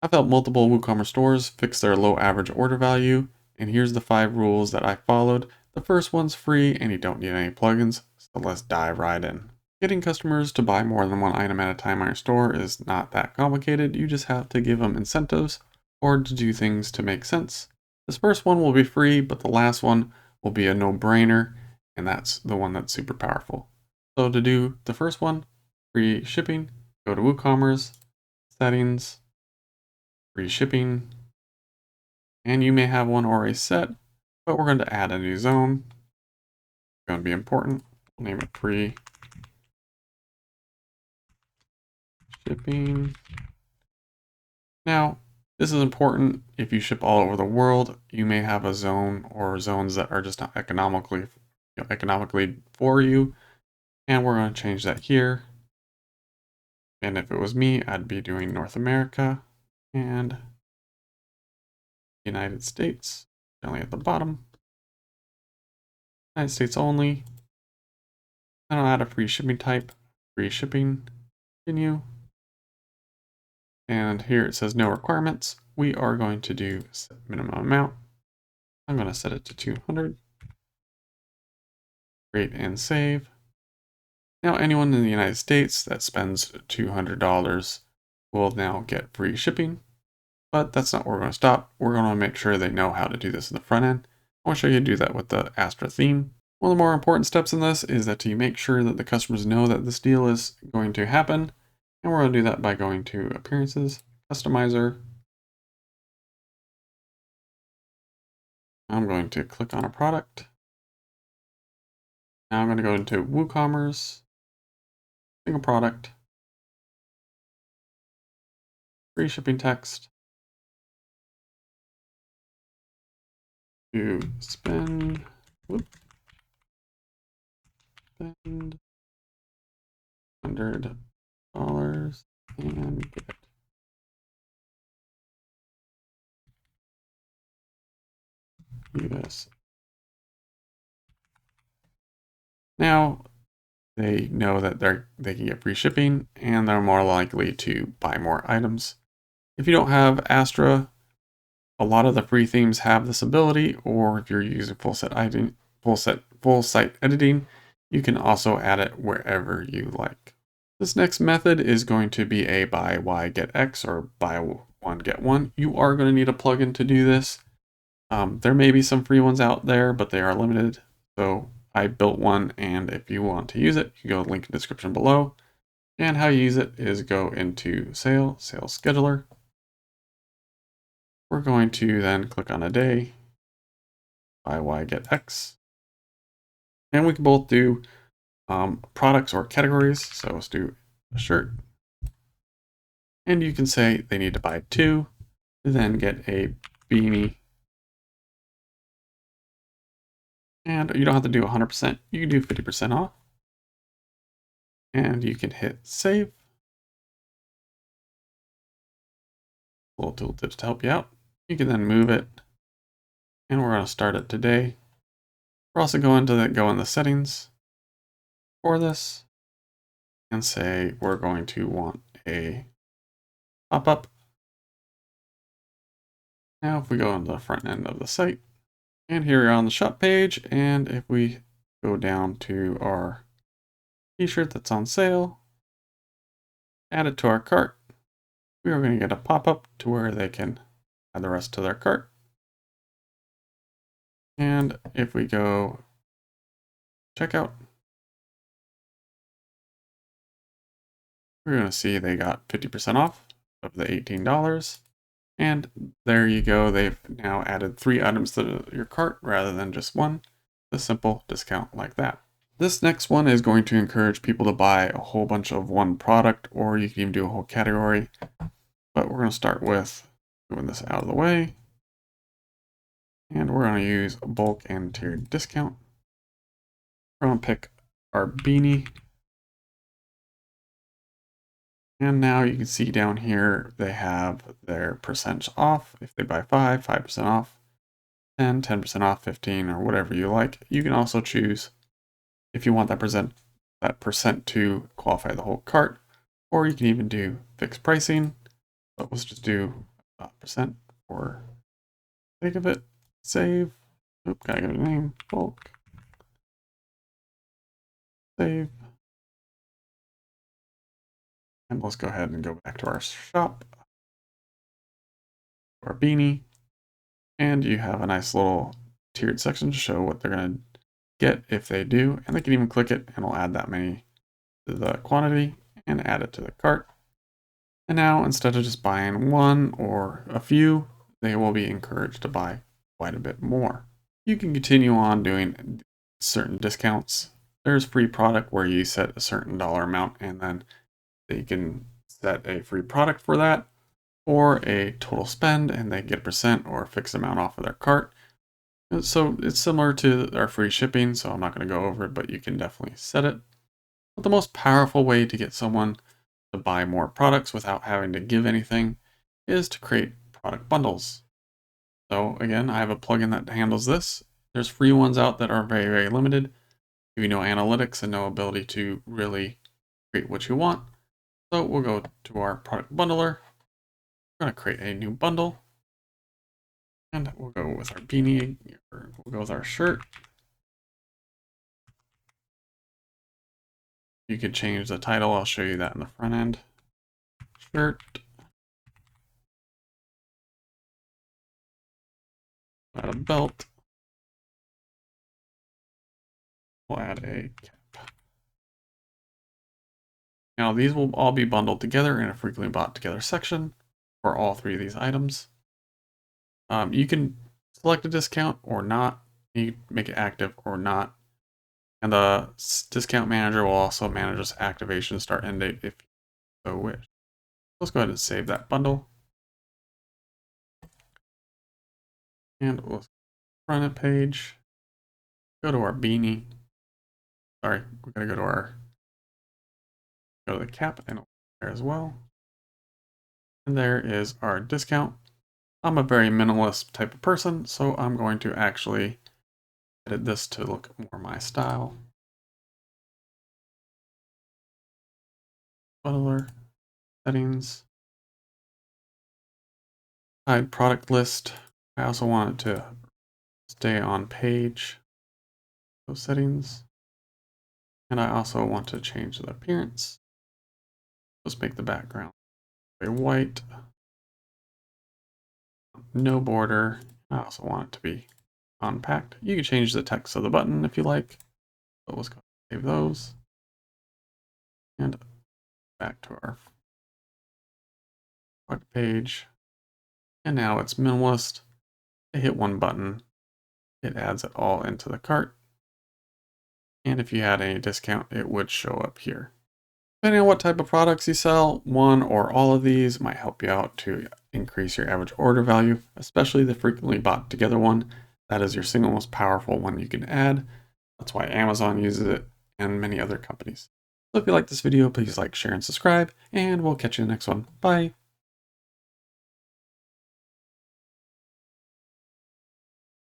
I've helped multiple WooCommerce stores fix their low average order value, and here's the 5 rules that I followed. The first one's free and you don't need any plugins, so let's dive right in. Getting customers to buy more than one item at a time on your store is not that complicated. You just have to give them incentives or to do things to make sense. This first one will be free, but the last one will be a no-brainer, and that's the one that's super powerful. So to do the first one, free shipping, go to WooCommerce, settings, free shipping, and you may have one already set, but we're going to add a new zone. It's going to be important. We'll name it free shipping. Now, this is important. If you ship all over the world, you may have a zone or zones that are just not economically for you, and we're going to change that here. And if it was me, I'd be doing North America and United States, generally at the bottom. United States only. Then I'll add a free shipping type, free shipping, continue. And here it says no requirements. We are going to do set minimum amount. I'm going to set it to 200. Create and save. Now anyone in the United States that spends $200 will now get free shipping. But that's not where we're going to stop. We're going to make sure they know how to do this in the front end. I want to show you how to do that with the Astra theme. One of the more important steps in this is that you make sure that the customers know that this deal is going to happen. And we're going to do that by going to Appearances, Customizer. I'm going to click on a product. Now I'm going to go into WooCommerce, single product, free shipping text, to spend $100 and get US. Now they know that they can get free shipping and they're more likely to buy more items. If you don't have Astra, a lot of the free themes have this ability, or if you're using full site editing, you can also add it wherever you like. This next method is going to be a buy Y get X or buy one get one. You are going to need a plugin to do this. There may be some free ones out there, but they are limited. So I built one, and if you want to use it, you go to the link in the description below. And how you use it is go into Sales Scheduler. We're going to then click on a day, buy Y get X. And we can both do products or categories. So let's do a shirt. And you can say they need to buy 2, then get a beanie. And you don't have to do 100%. You can do 50% off. And you can hit save. Little tool tips to help you out. You can then move it. And we're going to start it today. We're also going to go in the settings for this and say we're going to want a pop-up. Now if we go into the front end of the site, and here we're on the shop page, and if we go down to our t-shirt that's on sale, add it to our cart, we are going to get a pop-up to where they can add the rest to their cart. And if we go checkout, we're going to see they got 50% off of the $18. And there you go. They've now added 3 items to your cart rather than just one. A simple discount like that. This next one is going to encourage people to buy a whole bunch of one product, or you can even do a whole category. But we're going to start with moving this out of the way. And we're going to use a bulk and tiered discount. We're going to pick our beanie. And now you can see down here, they have their percent off. If they buy 5, 5% off, 10, 10% off, 15, or whatever you like. You can also choose if you want that percent to qualify the whole cart, or you can even do fixed pricing. But let's just do percent for sake of it. Save. Oop, gotta give it a name. Bulk. Save. And let's go ahead and go back to our shop. Our beanie. And you have a nice little tiered section to show what they're going to get if they do. And they can even click it and it'll add that many to the quantity and add it to the cart. And now instead of just buying one or a few, they will be encouraged to buy quite a bit more. You can continue on doing certain discounts. There's free product where you set a certain dollar amount and then they can set a free product for that, or a total spend and they get a percent or a fixed amount off of their cart. So it's similar to our free shipping, so I'm not going to go over it, but you can definitely set it. But the most powerful way to get someone to buy more products without having to give anything is to create product bundles. So again, I have a plugin that handles this. There's free ones out that are very, very limited. Give you no analytics and no ability to really create what you want. So we'll go to our product bundler. We're going to create a new bundle. And we'll go with our beanie, or we'll go with our shirt. You could change the title. I'll show you that in the front end. Shirt. Add a belt. We'll add a cap. Now these will all be bundled together in a frequently bought together section for all three of these items. You can select a discount or not. You can make it active or not. And the discount manager will also manage this activation start end date if you so wish. Let's go ahead and save that bundle. And we'll front end page. Go to our beanie. Sorry, we're gonna go to the cap and there as well. And there is our discount. I'm a very minimalist type of person, so I'm going to actually edit this to look more my style. Bundler, settings, hide product list. I also want it to stay on page, those settings. And I also want to change the appearance. Let's make the background very white. No border. I also want it to be compact. You can change the text of the button if you like. So let's go save those. And back to our product page. And now it's minimalist. I hit one button. It adds it all into the cart. And if you had any discount, it would show up here. Depending on what type of products you sell, one or all of these might help you out to increase your average order value, especially the frequently bought together one. That is your single most powerful one you can add. That's why Amazon uses it and many other companies. So if you like this video, please like, share, and subscribe, and we'll catch you in the next one. Bye.